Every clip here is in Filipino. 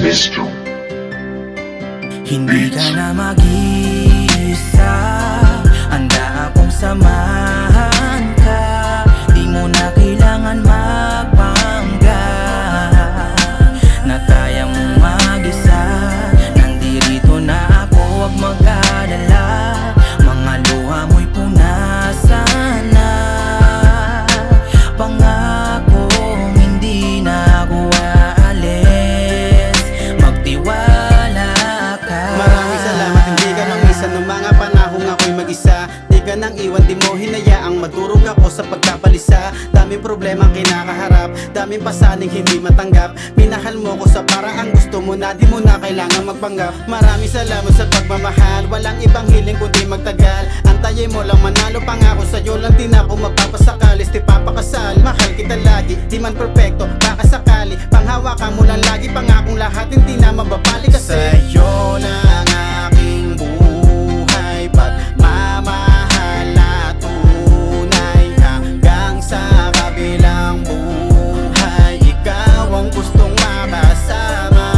Distro. Hindi ka na mag-iisa, handa akong samahan ka. Di mo na kailangan magpanggap na kaya mong mag-isa. Nandirito na ako, huwag mag-alala. Mga luha mo'y punasan na. Pangakong hindi na ako aalis. Magtiwala ka. Maraming salamat, hindi ka nang isa ng mga panahong ako'y mag-isa. Di ka nang iwan, di mo hinayaang madurog ako sa pagkapalisa. Daming problema kinakaharap, daming pasaning hindi matanggap. Minahal mo ko sa paraang gusto mo na, di mo na kailangan magpanggap. Maraming salamat sa pagmamahal, walang ibang hiling kundi magtagal. Antayin mo lang manalo, pangako sa'yo lang din ako magpapasakalis, di papakasal. Mahal kita lagi, di man perfecto, baka sakali. Panghawakan mo lang lagi, pangakong lahat hindi na mababalik. Kasi sa'yo lang aking buhay, pagmamahal na tunay. Hanggang sa kabilang buhay, ikaw ang gustong makasama.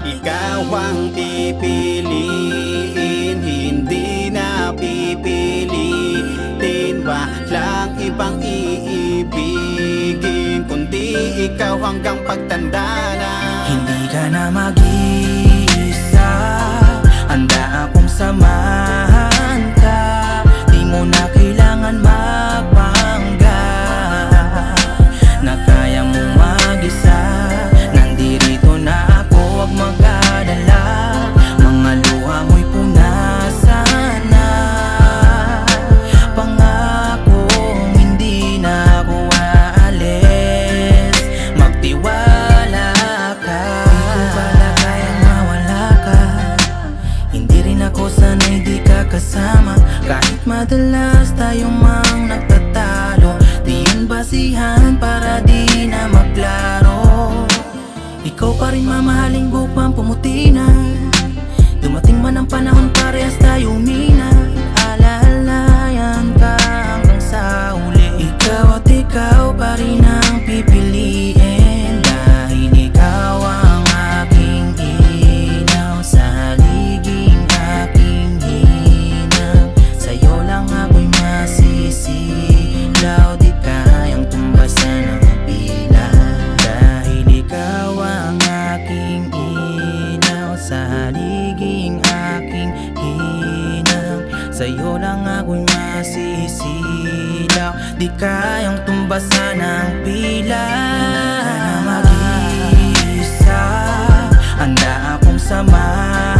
Ikaw ang pipiliin, hindi na pipilitin. Walang ibang iibigin kundi ikaw hanggang pagtanda na. Hindi ka na mag-iisa, handa akong samahan ka. Di mo na kailangan magpanggap na kaya mong mag-isa. Nandirito na ako, huwag mag-alala. Mga luha mo'y punasan na. Pangakong hindi na ako aalis. Magtiwala ka. Di ko pala kayang mawala ka. Hindi rin ako sanay di ka kasama. Kahit madalas tayong mang nagtatalo, di yun basihan para di na maglaro. Ikaw pa rin mamahaling bukang pumuti na. Dumating man ang panahon parehas tayo uminay. Alalayan ka hanggang sa huli. Ikaw at ikaw pa rin ang pipiliin. Dahil ikaw ang aking inaw, sa haliging aking hinang. Sa'yo lang ako'y masisilaw, di kayang tumbasan ang pila. Dahil ikaw ang aking inaw, sa haliging aking hinang. Sa'yo lang ako'y masisilaw, di kayang tumbasan ang pila. Hindi ka na mag-iisa, handa akong samahan